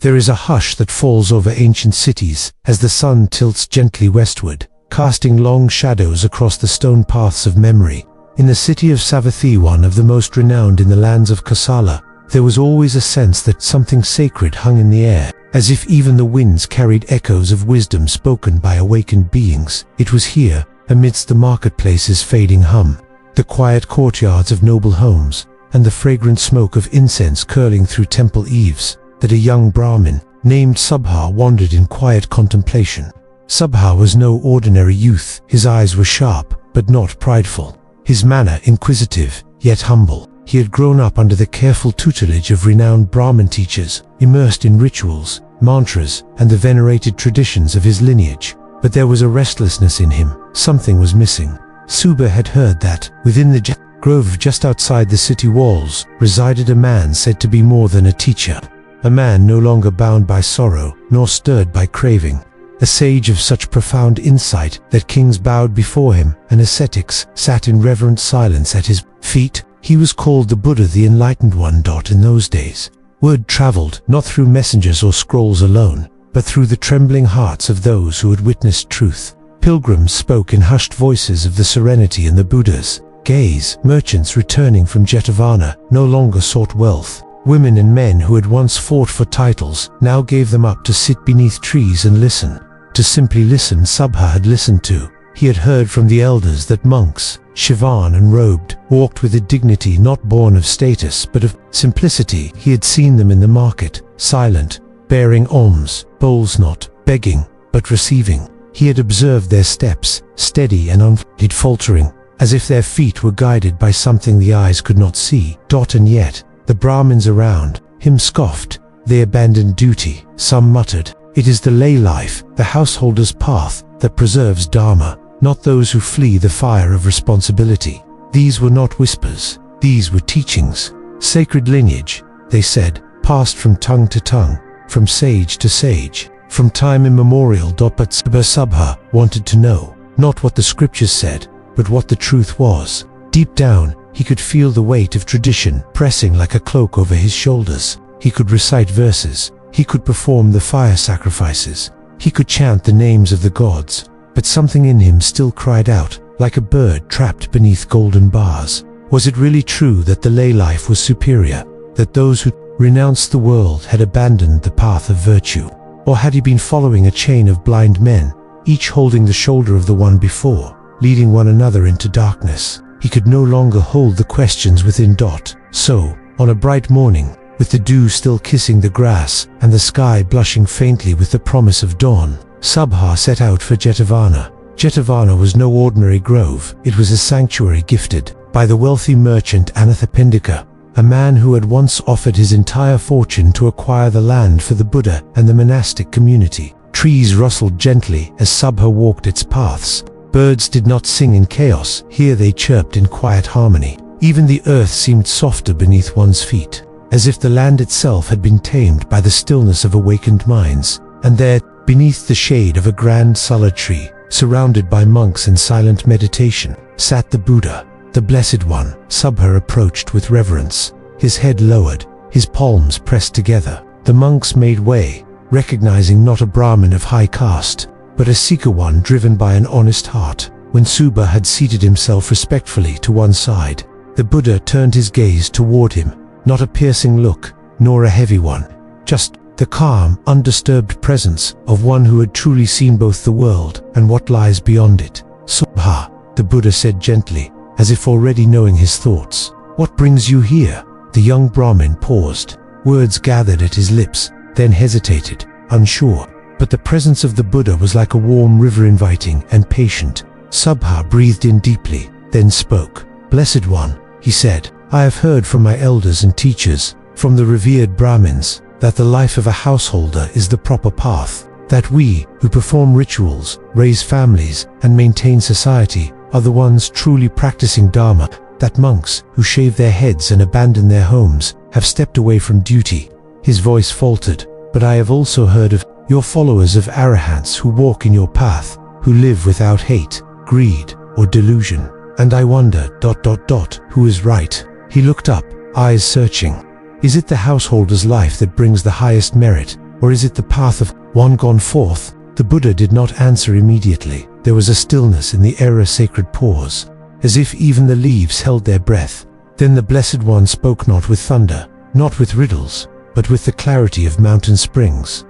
There is a hush that falls over ancient cities as the sun tilts gently westward, casting long shadows across the stone paths of memory. In the city of Savatthi, one of the most renowned in the lands of Kosala, there was always a sense that something sacred hung in the air, as if even the winds carried echoes of wisdom spoken by awakened beings. It was here, amidst the marketplace's fading hum, the quiet courtyards of noble homes, and the fragrant smoke of incense curling through temple eaves, that a young Brahmin named Subha wandered in quiet contemplation. Subha was no ordinary youth. His eyes were sharp, but not prideful. His manner inquisitive, yet humble. He had grown up under the careful tutelage of renowned Brahmin teachers, immersed in rituals, mantras, and the venerated traditions of his lineage. But there was a restlessness in him. Something was missing. Subha had heard that, within the grove just outside the city walls, resided a man said to be more than a teacher. A man no longer bound by sorrow, nor stirred by craving. A sage of such profound insight that kings bowed before him, and ascetics sat in reverent silence at his feet. He was called the Buddha, the Enlightened One. In those days, word traveled not through messengers or scrolls alone, but through the trembling hearts of those who had witnessed truth. Pilgrims spoke in hushed voices of the serenity in the Buddha's gaze. Merchants returning from Jetavana no longer sought wealth. Women and men who had once fought for titles now gave them up to sit beneath trees and listen. To simply listen. Subha had listened to. He had heard from the elders that monks, shivan and robed, walked with a dignity not born of status but of simplicity. He had seen them in the market, silent, bearing alms, bowls, not begging, but receiving. He had observed their steps, steady and faltering, as if their feet were guided by something the eyes could not see. And yet, the Brahmins around him scoffed. They abandoned duty. Some muttered, "It is the lay life, the householder's path, that preserves Dharma, not those who flee the fire of responsibility." These were not whispers. These were teachings. Sacred lineage, they said, passed from tongue to tongue, from sage to sage, from time immemorial. But Subha wanted to know, not what the scriptures said, but what the truth was. Deep down, he could feel the weight of tradition pressing like a cloak over his shoulders. He could recite verses. He could perform the fire sacrifices. He could chant the names of the gods. But something in him still cried out, like a bird trapped beneath golden bars. Was it really true that the lay life was superior? That those who renounced the world had abandoned the path of virtue? Or had he been following a chain of blind men, each holding the shoulder of the one before, leading one another into darkness? He could no longer hold the questions within. So, on a bright morning, with the dew still kissing the grass and the sky blushing faintly with the promise of dawn, Subha set out for Jetavana. Jetavana was no ordinary grove. It was a sanctuary gifted by the wealthy merchant Anathapindika, a man who had once offered his entire fortune to acquire the land for the Buddha and the monastic community. Trees rustled gently as Subha walked its paths. Birds did not sing in chaos. Here they chirped in quiet harmony. Even the earth seemed softer beneath one's feet, as if the land itself had been tamed by the stillness of awakened minds. And there, beneath the shade of a grand sala tree, surrounded by monks in silent meditation, sat the Buddha, the Blessed One. Subha approached with reverence, his head lowered, his palms pressed together. The monks made way, recognizing not a Brahmin of high caste, but a seeker one driven by an honest heart. When Subha had seated himself respectfully to one side, the Buddha turned his gaze toward him, not a piercing look, nor a heavy one, just the calm, undisturbed presence of one who had truly seen both the world and what lies beyond it. "Subha," the Buddha said gently, as if already knowing his thoughts. "What brings you here?" The young Brahmin paused. Words gathered at his lips, then hesitated, unsure. But the presence of the Buddha was like a warm river, inviting and patient. Subha breathed in deeply, then spoke. "Blessed One," he said, "I have heard from my elders and teachers, from the revered Brahmins, that the life of a householder is the proper path, that we, who perform rituals, raise families, and maintain society, are the ones truly practicing Dharma, that monks, who shave their heads and abandon their homes, have stepped away from duty." His voice faltered. "But I have also heard of your followers of arahants who walk in your path, who live without hate, greed, or delusion. And I wonder, who is right?" He looked up, eyes searching. "Is it the householder's life that brings the highest merit, or is it the path of one gone forth? The Buddha did not answer immediately. There was a stillness in the air, a sacred pause, as if even the leaves held their breath. Then the Blessed One spoke, not with thunder, not with riddles, but with the clarity of mountain springs.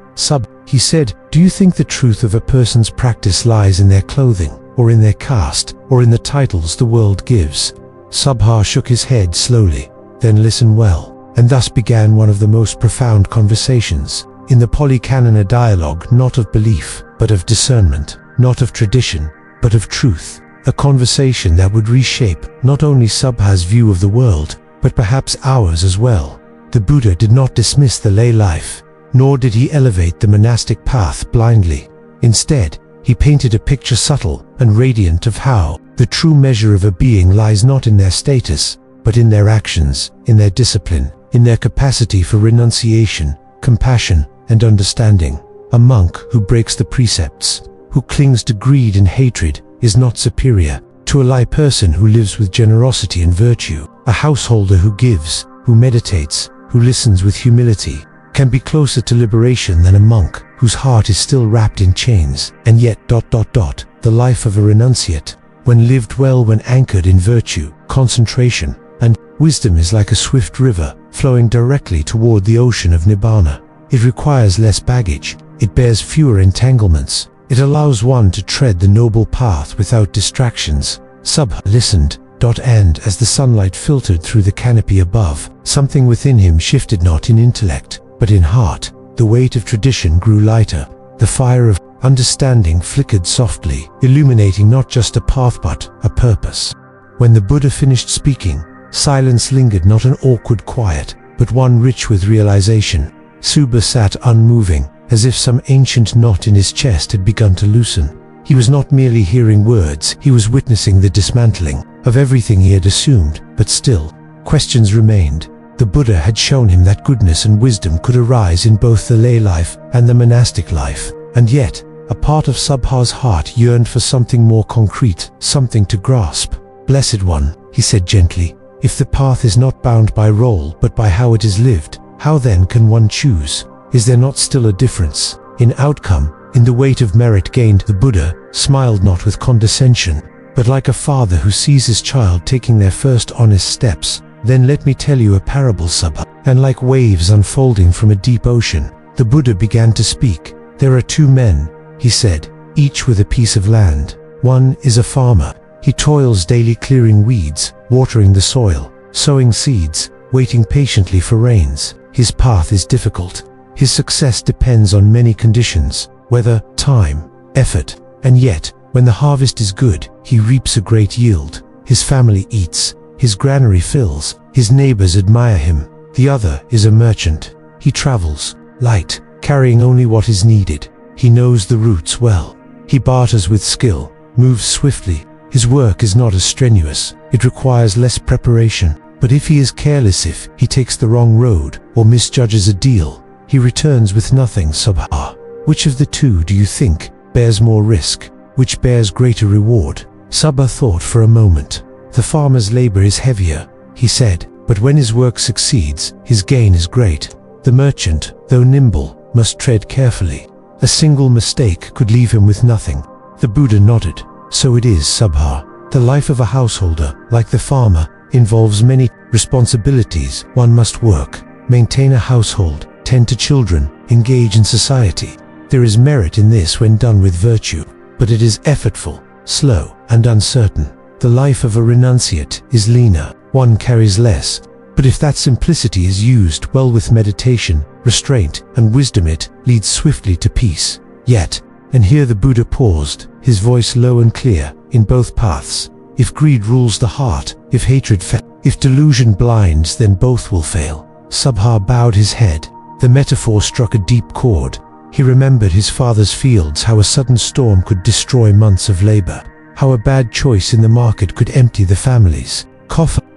He said, do you think the truth of a person's practice lies in their clothing, or in their caste, or in the titles the world gives? Subha shook his head slowly. Then listen well. And thus began one of the most profound conversations. In the Pali Canon, a dialogue not of belief, but of discernment, not of tradition, but of truth. A conversation that would reshape not only Subha's view of the world, but perhaps ours as well. The Buddha did not dismiss the lay life, nor did he elevate the monastic path blindly. Instead, he painted a picture subtle and radiant of how the true measure of a being lies not in their status, but in their actions, in their discipline, in their capacity for renunciation, compassion, and understanding. A monk who breaks the precepts, who clings to greed and hatred, is not superior to a layperson who lives with generosity and virtue. A householder who gives, who meditates, who listens with humility, can be closer to liberation than a monk whose heart is still wrapped in chains. And yet, the life of a renunciate, when lived well, when anchored in virtue, concentration, and wisdom, is like a swift river flowing directly toward the ocean of Nibbana. It requires less baggage, it bears fewer entanglements, it allows one to tread the noble path without distractions. Subha listened, and as the sunlight filtered through the canopy above, something within him shifted, not in intellect, but in heart. The weight of tradition grew lighter. The fire of understanding flickered softly, illuminating not just a path but a purpose. When the Buddha finished speaking, silence lingered, not an awkward quiet, but one rich with realization. Subha sat unmoving, as if some ancient knot in his chest had begun to loosen. He was not merely hearing words, he was witnessing the dismantling of everything he had assumed, but still, questions remained. The Buddha had shown him that goodness and wisdom could arise in both the lay life and the monastic life, and yet, a part of Subha's heart yearned for something more concrete, something to grasp. Blessed One, he said gently, if the path is not bound by role but by how it is lived, how then can one choose? Is there not still a difference in outcome, in the weight of merit gained? The Buddha smiled, not with condescension, but like a father who sees his child taking their first honest steps. Then let me tell you a parable, Subha. And like waves unfolding from a deep ocean, the Buddha began to speak. There are two men, he said, each with a piece of land. One is a farmer. He toils daily clearing weeds, watering the soil, sowing seeds, waiting patiently for rains. His path is difficult. His success depends on many conditions, weather, time, effort, and yet, when the harvest is good, he reaps a great yield. His family eats, his granary fills, his neighbors admire him. The other is a merchant. He travels, light, carrying only what is needed. He knows the routes well. He barters with skill, moves swiftly. His work is not as strenuous. It requires less preparation. But if he is careless, if he takes the wrong road or misjudges a deal, he returns with nothing. Subha, which of the two do you think bears more risk? Which bears greater reward? Subha thought for a moment. The farmer's labor is heavier, he said, but when his work succeeds, his gain is great. The merchant, though nimble, must tread carefully. A single mistake could leave him with nothing. The Buddha nodded. So it is, Subha. The life of a householder, like the farmer, involves many responsibilities. One must work, maintain a household, tend to children, engage in society. There is merit in this when done with virtue, but it is effortful, slow, and uncertain. The life of a renunciate is leaner. One carries less, but if that simplicity is used well with meditation, restraint, and wisdom, it leads swiftly to peace. Yet, and here the Buddha paused, his voice low and clear, in both paths, if greed rules the heart, if hatred if delusion blinds, then both will fail. Subha bowed his head. The metaphor struck a deep chord. He remembered his father's fields, how a sudden storm could destroy months of labor, how a bad choice in the market could empty the families.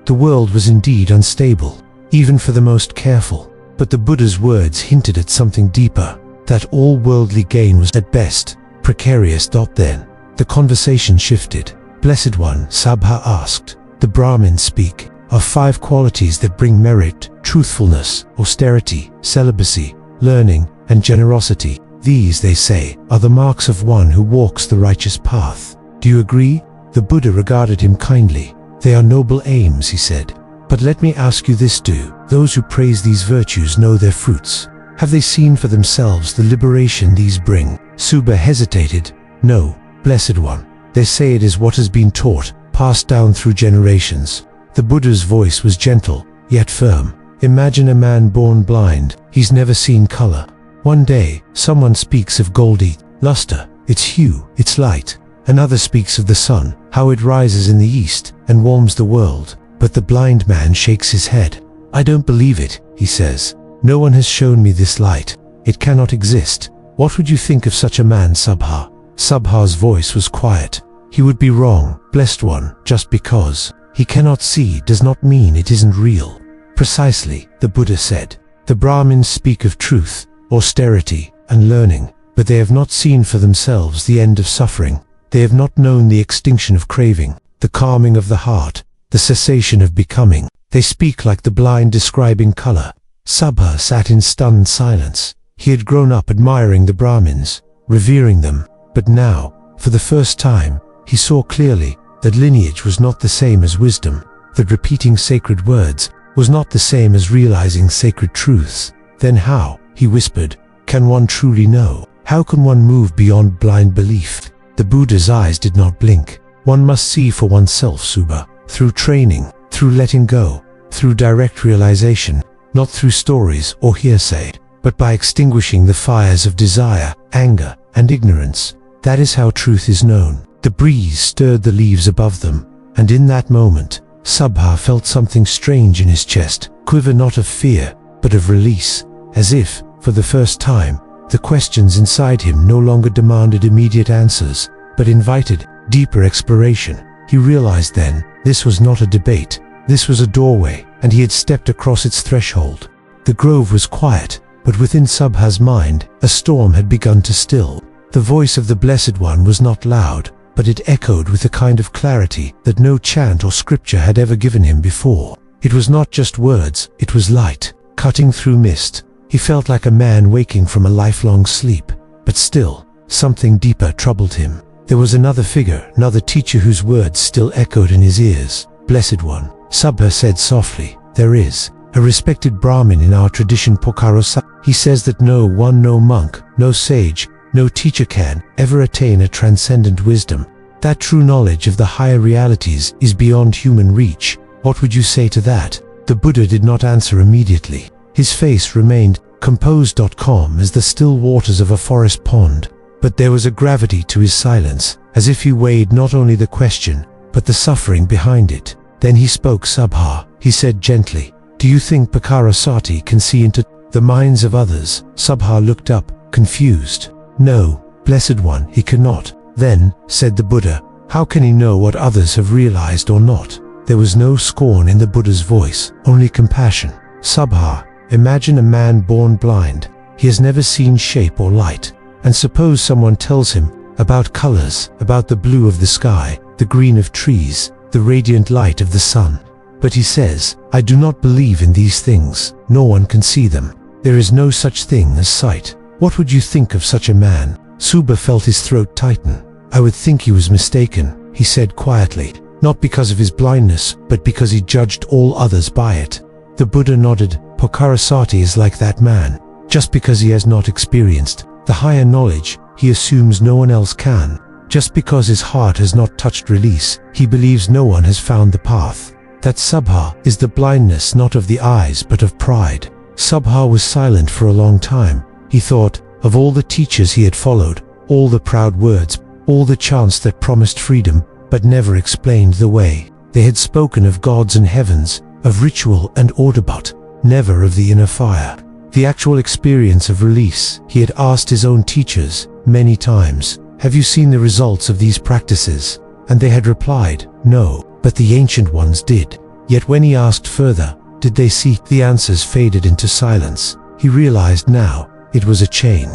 The world was indeed unstable, even for the most careful. But the Buddha's words hinted at something deeper, that all worldly gain was at best precarious. Then, the conversation shifted. Blessed One, Subha asked, the Brahmins speak of 5 qualities that bring merit: truthfulness, austerity, celibacy, learning, and generosity. These, they say, are the marks of one who walks the righteous path. Do you agree? The Buddha regarded him kindly. They are noble aims, he said. But let me ask you this: do those who praise these virtues know their fruits? Have they seen for themselves the liberation these bring? Subha hesitated. No, Blessed One. They say it is what has been taught, passed down through generations. The Buddha's voice was gentle, yet firm. Imagine a man born blind. He's never seen color. One day, someone speaks of golden luster, its hue, its light. Another speaks of the sun, how it rises in the east and warms the world. But the blind man shakes his head. I don't believe it, he says. No one has shown me this light. It cannot exist. What would you think of such a man, Subha? Subha's voice was quiet. He would be wrong, Blessed One. Just because he cannot see does not mean it isn't real. Precisely, the Buddha said. The Brahmins speak of truth, austerity, and learning, but they have not seen for themselves the end of suffering. They have not known the extinction of craving, the calming of the heart, the cessation of becoming. They speak like the blind describing color. Subha sat in stunned silence. He had grown up admiring the Brahmins, revering them, but now, for the first time, he saw clearly that lineage was not the same as wisdom, that repeating sacred words was not the same as realizing sacred truths. Then how, he whispered, can one truly know? How can one move beyond blind belief? The Buddha's eyes did not blink. One must see for oneself, Subha, through training, through letting go, through direct realization, not through stories or hearsay, but by extinguishing the fires of desire, anger, and ignorance. That is how truth is known. The breeze stirred the leaves above them, and in that moment, Subha felt something strange in his chest, quiver not of fear, but of release, as if, for the first time, the questions inside him no longer demanded immediate answers, but invited deeper exploration. He realized then, this was not a debate, this was a doorway, and he had stepped across its threshold. The grove was quiet, but within Subha's mind, a storm had begun to still. The voice of the Blessed One was not loud, but it echoed with a kind of clarity that no chant or scripture had ever given him before. It was not just words, it was light, cutting through mist. He felt like a man waking from a lifelong sleep, but still, something deeper troubled him. There was another figure, another teacher whose words still echoed in his ears. Blessed One, Subha said softly, there is a respected Brahmin in our tradition, Buddhist. He says that no one, no monk, no sage, no teacher can ever attain a transcendent wisdom. That true knowledge of the higher realities is beyond human reach. What would you say to that? The Buddha did not answer immediately. His face remained composed, calm as the still waters of a forest pond. But there was a gravity to his silence, as if he weighed not only the question, but the suffering behind it. Then he spoke. Subha, he said gently, do you think Buddhist can see into the minds of others? Subha looked up, confused. No, Blessed One, he cannot. Then, said the Buddha, how can he know what others have realized or not? There was no scorn in the Buddha's voice, only compassion. Subha, imagine a man born blind. He has never seen shape or light. And suppose someone tells him about colors, about the blue of the sky, the green of trees, the radiant light of the sun. But he says, I do not believe in these things. No one can see them. There is no such thing as sight. What would you think of such a man? Subha felt his throat tighten. I would think he was mistaken, he said quietly, not because of his blindness, but because he judged all others by it. The Buddha nodded. Buddhist is like that man. Just because he has not experienced the higher knowledge, he assumes no one else can. Just because his heart has not touched release, he believes no one has found the path. That Subha is the blindness not of the eyes but of pride. Subha was silent for a long time. He thought of all the teachers he had followed, all the proud words, all the chants that promised freedom, but never explained the way. They had spoken of gods and heavens, of ritual and order, but never of the inner fire, the actual experience of release. He had asked his own teachers many times, have you seen the results of these practices? And they had replied, no, but the ancient ones did. Yet when he asked further, did they see? The answers faded into silence. He realized now, it was a chain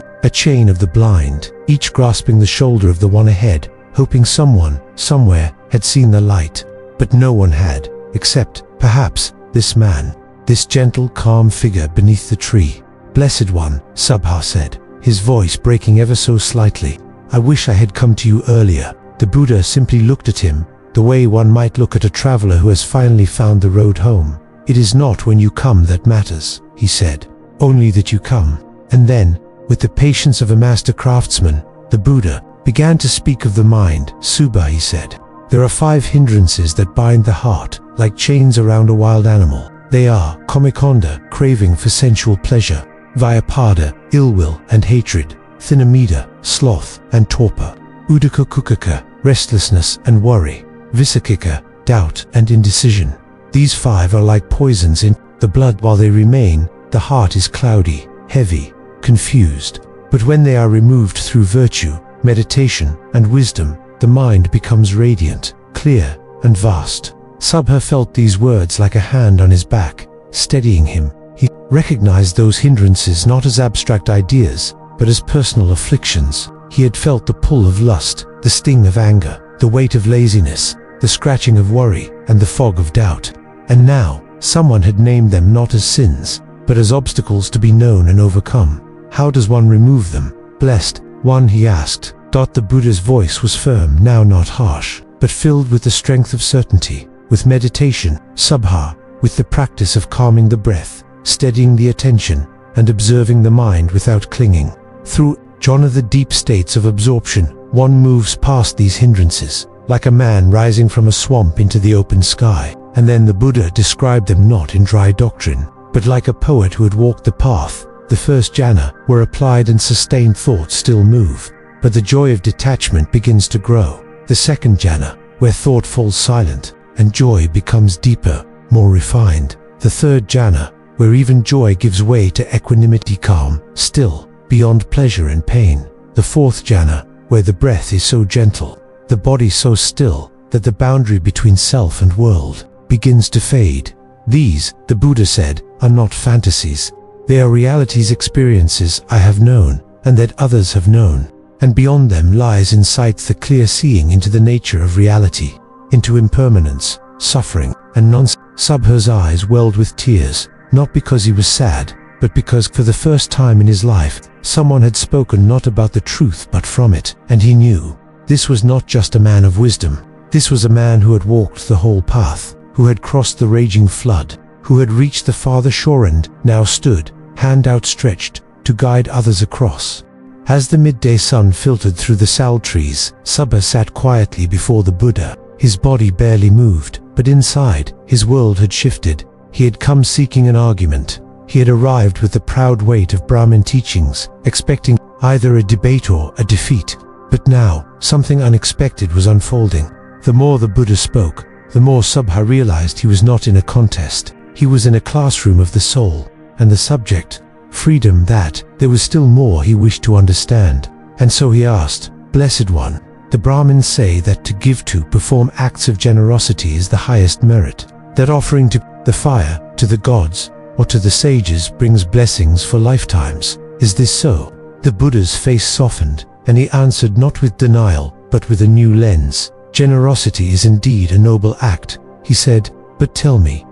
of the blind, each grasping the shoulder of the one ahead, hoping someone, somewhere, had seen the light. But no one had, except, perhaps, this man, this gentle, calm figure beneath the tree. Blessed One, Subha said, his voice breaking ever so slightly, I wish I had come to you earlier. The Buddha simply looked at him, the way one might look at a traveler who has finally found the road home. It is not when you come that matters, he said, only that you come. And then, with the patience of a master craftsman, the Buddha began to speak of the mind. Subha, he said, there are 5 hindrances that bind the heart, like chains around a wild animal. They are kamikonda, craving for sensual pleasure; vyapada, ill will and hatred; thinamida, sloth and torpor; udakakukaka, restlessness and worry; visakika, doubt and indecision. These 5 are like poisons in the blood. While they remain, the heart is cloudy, heavy, confused. But when they are removed through virtue, meditation and wisdom, the mind becomes radiant, clear and vast. Subha felt these words like a hand on his back, steadying him. He recognized those hindrances not as abstract ideas, but as personal afflictions. He had felt the pull of lust, the sting of anger, the weight of laziness, the scratching of worry, and the fog of doubt. And now, someone had named them not as sins, but as obstacles to be known and overcome. How does one remove them? Blessed One, he asked. The Buddha's voice was firm, now not harsh, but filled with the strength of certainty. With meditation, Subha, with the practice of calming the breath, steadying the attention, and observing the mind without clinging. Through one of the deep states of absorption, one moves past these hindrances, like a man rising from a swamp into the open sky. And then the Buddha described them not in dry doctrine, but like a poet who had walked the path. The first jhana, where applied and sustained thoughts still move, but the joy of detachment begins to grow. The second jhana, where thought falls silent, and joy becomes deeper, more refined. The third jhana, where even joy gives way to equanimity, calm, still, beyond pleasure and pain. The fourth jhana, where the breath is so gentle, the body so still, that the boundary between self and world begins to fade. These, the Buddha said, are not fantasies. They are realities, experiences I have known, and that others have known. And beyond them lies in sight the clear seeing into the nature of reality, into impermanence, suffering, and non-self. Subha's eyes welled with tears, not because he was sad, but because for the first time in his life, someone had spoken not about the truth but from it, and he knew. This was not just a man of wisdom. This was a man who had walked the whole path, who had crossed the raging flood, who had reached the farther shore and now stood, hand outstretched, to guide others across. As the midday sun filtered through the sal trees, Subha sat quietly before the Buddha. His body barely moved, but inside, his world had shifted. He had come seeking an argument. He had arrived with the proud weight of Brahmin teachings, expecting either a debate or a defeat. But now, something unexpected was unfolding. The more the Buddha spoke, the more Subha realized he was not in a contest. He was in a classroom of the soul, and the subject, freedom, that there was still more he wished to understand. And so he asked, Blessed One, the Brahmins say that to give, to perform acts of generosity is the highest merit, that offering to the fire, to the gods, or to the sages brings blessings for lifetimes. Is this so? The Buddha's face softened, and he answered not with denial, but with a new lens. Generosity is indeed a noble act, he said, but tell me,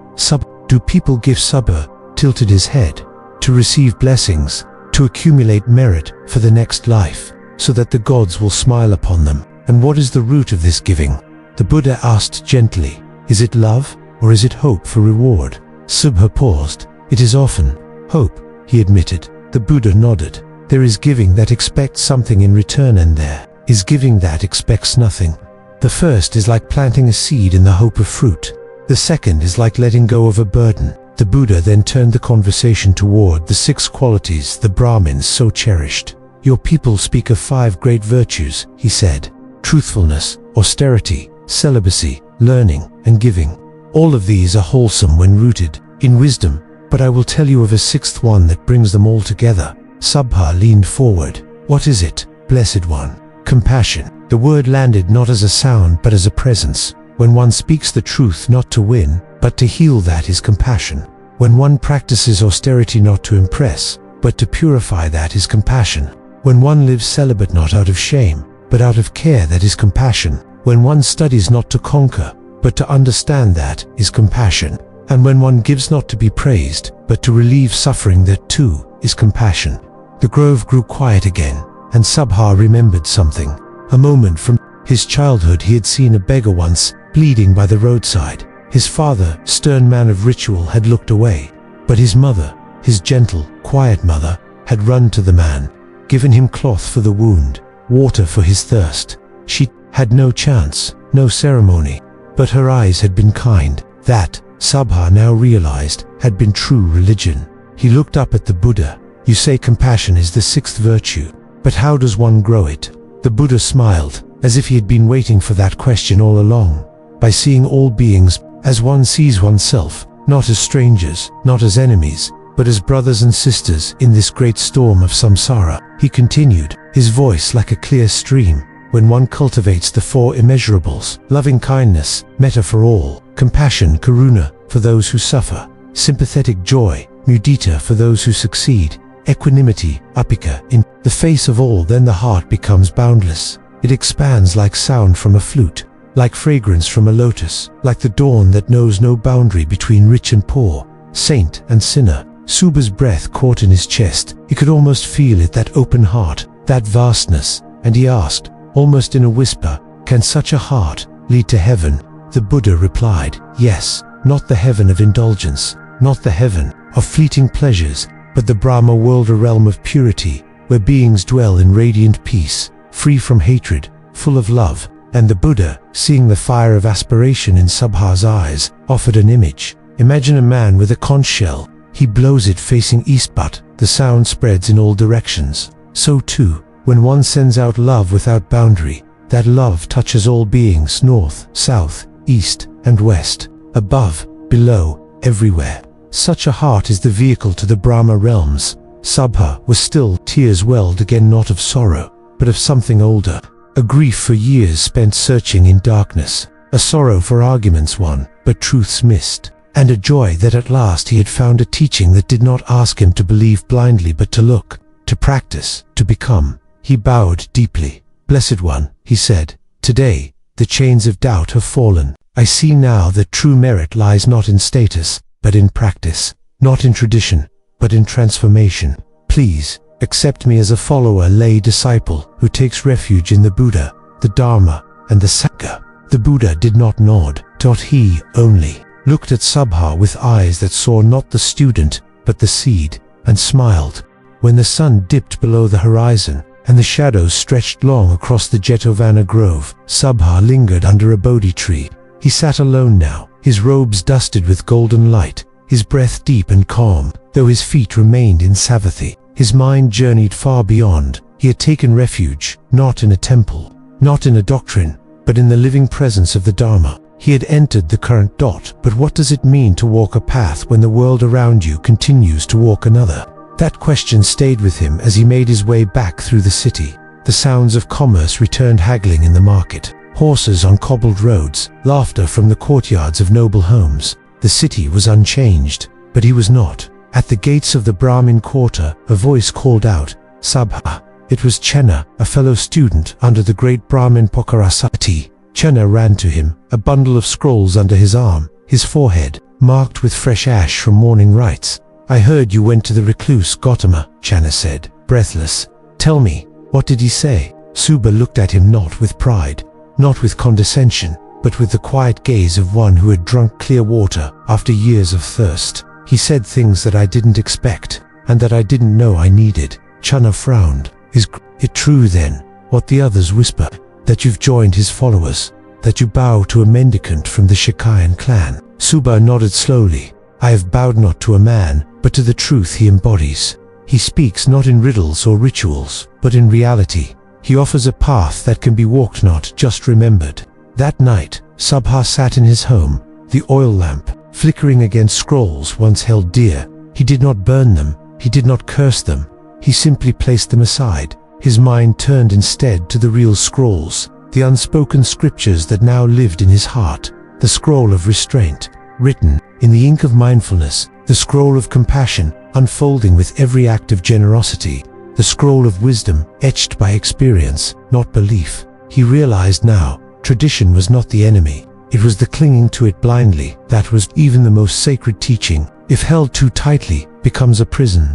do people give? Subha tilted his head. To receive blessings, to accumulate merit for the next life, so that the gods will smile upon them. And what is the root of this giving? The Buddha asked gently. Is it love, or is it hope for reward? Subha paused. It is often hope, he admitted. The Buddha nodded. There is giving that expects something in return, and there is giving that expects nothing. The first is like planting a seed in the hope of fruit. The second is like letting go of a burden. The Buddha then turned the conversation toward the 6 qualities the Brahmins so cherished. Your people speak of 5 great virtues, he said. Truthfulness, austerity, celibacy, learning, and giving. All of these are wholesome when rooted in wisdom, but I will tell you of a 6th one that brings them all together. Subha leaned forward. What is it, Blessed One? Compassion. The word landed not as a sound but as a presence. When one speaks the truth not to win, but to heal, that is compassion. When one practices austerity not to impress, but to purify, that is compassion. When one lives celibate not out of shame, but out of care, that is compassion. When one studies not to conquer, but to understand, that is compassion. And when one gives not to be praised, but to relieve suffering, that too is compassion. The grove grew quiet again, and Subha remembered something. A moment from his childhood he had seen a beggar once, bleeding by the roadside. His father, stern man of ritual, had looked away. But his mother, his gentle, quiet mother, had run to the man, given him cloth for the wound, water for his thirst. She had no chance, no ceremony, but her eyes had been kind. That, Subha now realized, had been true religion. He looked up at the Buddha. You say compassion is the sixth virtue, but how does one grow it? The Buddha smiled, as if he had been waiting for that question all along. By seeing all beings as one sees oneself, not as strangers, not as enemies, but as brothers and sisters in this great storm of samsara. He continued, his voice like a clear stream. When one cultivates the four immeasurables, loving kindness, metta for all, compassion, karuna, for those who suffer, sympathetic joy, mudita for those who succeed, equanimity, upika, in the face of all, then the heart becomes boundless. It expands like sound from a flute, like fragrance from a lotus, like the dawn that knows no boundary between rich and poor, saint and sinner. Subha's breath caught in his chest. He could almost feel it, that open heart, that vastness, and he asked, almost in a whisper, can such a heart lead to heaven? The Buddha replied, yes, not the heaven of indulgence, not the heaven of fleeting pleasures, but the Brahma world, a realm of purity, where beings dwell in radiant peace, free from hatred, full of love. And the Buddha, seeing the fire of aspiration in Subha's eyes, offered an image. Imagine a man with a conch shell. He blows it facing east, but the sound spreads in all directions. So too, when one sends out love without boundary, that love touches all beings, north, south, east, and west, above, below, everywhere. Such a heart is the vehicle to the Brahma realms. Subha was still. Tears welled again, not of sorrow, but of something older. A grief for years spent searching in darkness, a sorrow for arguments won, but truths missed, and a joy that at last he had found a teaching that did not ask him to believe blindly but to look, to practice, to become. He bowed deeply. Blessed One, he said, today, the chains of doubt have fallen. I see now that true merit lies not in status, but in practice, not in tradition, but in transformation. Please, accept me as a follower, lay disciple, who takes refuge in the Buddha, the Dharma, and the Sangha. The Buddha did not nod. He only looked at Subha with eyes that saw not the student, but the seed, and smiled. When the sun dipped below the horizon, and the shadows stretched long across the Jetovana grove, Subha lingered under a Bodhi tree. He sat alone now, his robes dusted with golden light, his breath deep and calm, though his feet remained in Savatthi. His mind journeyed far beyond. He had taken refuge, not in a temple, not in a doctrine, but in the living presence of the Dharma. He had entered the current. But what does it mean to walk a path when the world around you continues to walk another? That question stayed with him as he made his way back through the city. The sounds of commerce returned, haggling in the market, horses on cobbled roads, laughter from the courtyards of noble homes. The city was unchanged, but he was not. At the gates of the Brahmin quarter, a voice called out, Subha. It was Chenna, a fellow student under the great Brahmin Pokarasati. Chenna ran to him, a bundle of scrolls under his arm, his forehead marked with fresh ash from morning rites. I heard you went to the recluse Gautama, Chenna said, breathless. Tell me, what did he say? Subha looked at him, not with pride, not with condescension, but with the quiet gaze of one who had drunk clear water after years of thirst. He said things that I didn't expect, and that I didn't know I needed. Chenna frowned. Is it true then, what the others whisper, that you've joined his followers, that you bow to a mendicant from the Shikayan clan? Subha nodded slowly. I have bowed not to a man, but to the truth he embodies. He speaks not in riddles or rituals, but in reality. He offers a path that can be walked, not just remembered. That night, Subha sat in his home, the oil lamp flickering against scrolls once held dear. He did not burn them, he did not curse them, he simply placed them aside. His mind turned instead to the real scrolls, the unspoken scriptures that now lived in his heart. The scroll of restraint, written in the ink of mindfulness, the scroll of compassion, unfolding with every act of generosity, the scroll of wisdom, etched by experience, not belief. He realized now, tradition was not the enemy. It was the clinging to it blindly that was. Even the most sacred teaching, if held too tightly, becomes a prison.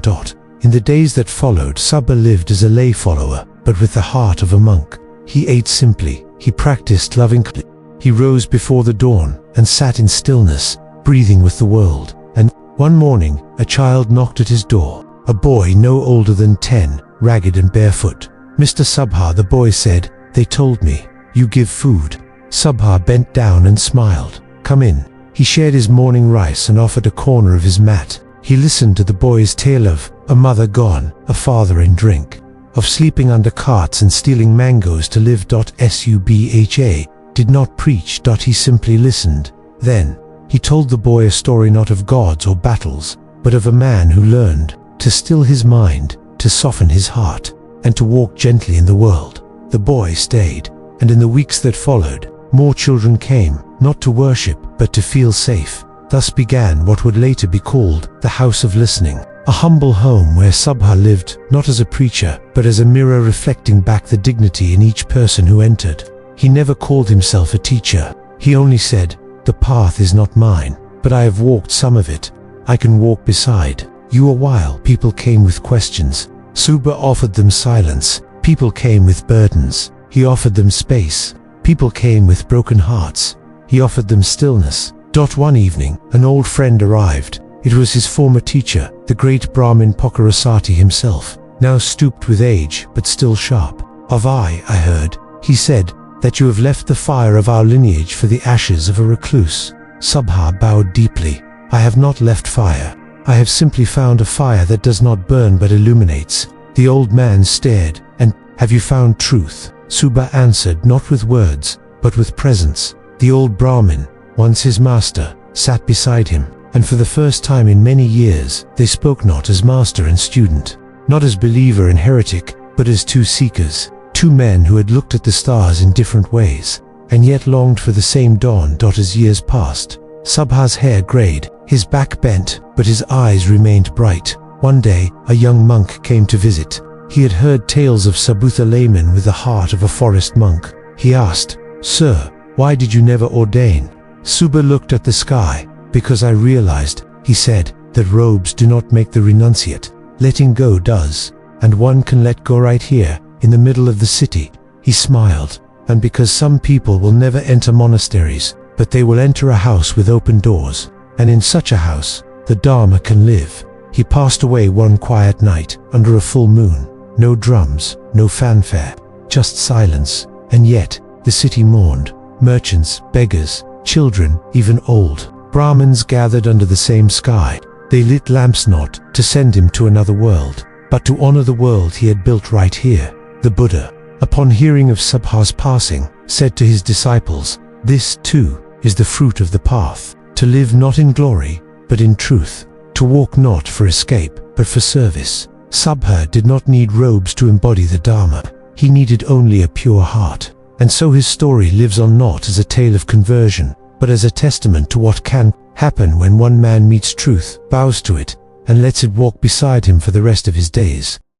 In the days that followed, Subha lived as a lay follower, but with the heart of a monk. He ate simply, he practiced lovingly. He rose before the dawn and sat in stillness, breathing with the world. And one morning, a child knocked at his door. A boy no older than 10, ragged and barefoot. "Mr. Subha," the boy said, "they told me you give food." Subha bent down and smiled. "Come in." He shared his morning rice and offered a corner of his mat. He listened to the boy's tale of a mother gone, a father in drink, of sleeping under carts and stealing mangoes to live. Subha did not preach. He simply listened. Then he told the boy a story not of gods or battles, but of a man who learned to still his mind, to soften his heart, and to walk gently in the world. The boy stayed, and in the weeks that followed, more children came, not to worship, but to feel safe. Thus began what would later be called the House of Listening, a humble home where Subha lived, not as a preacher, but as a mirror reflecting back the dignity in each person who entered. He never called himself a teacher. He only said, "The path is not mine, but I have walked some of it. I can walk beside you." A while people came with questions. Subha offered them silence. People came with burdens. He offered them space. People came with broken hearts. He offered them stillness. One evening, an old friend arrived. It was his former teacher, the great Brahmin Pakarasati himself, now stooped with age, but still sharp. I heard," he said, "that you have left the fire of our lineage for the ashes of a recluse." Subha bowed deeply. "I have not left fire. I have simply found a fire that does not burn but illuminates." The old man stared. "And have you found truth?" Subha answered, not with words, but with presence. The old Brahmin, once his master, sat beside him, and for the first time in many years, they spoke not as master and student, not as believer and heretic, but as two seekers, two men who had looked at the stars in different ways, and yet longed for the same dawn. As years passed, Subha's hair grayed, his back bent, but his eyes remained bright. One day, a young monk came to visit. He had heard tales of Subha layman with the heart of a forest monk. He asked, "Sir, why did you never ordain?" Subha looked at the sky. "Because I realized," he said, "that robes do not make the renunciate. Letting go does. And one can let go right here, in the middle of the city." He smiled. "And because some people will never enter monasteries, but they will enter a house with open doors. And in such a house, the Dharma can live." He passed away one quiet night, under a full moon. No drums, no fanfare, just silence. And yet, the city mourned. Merchants, beggars, children, even old Brahmins gathered under the same sky. They lit lamps not to send him to another world, but to honor the world he had built right here. The Buddha, upon hearing of Subha's passing, said to his disciples, "This, too, is the fruit of the path, to live not in glory, but in truth, to walk not for escape, but for service." Subha did not need robes to embody the Dharma. He needed only a pure heart. And so his story lives on not as a tale of conversion, but as a testament to what can happen when one man meets truth, bows to it, and lets it walk beside him for the rest of his days.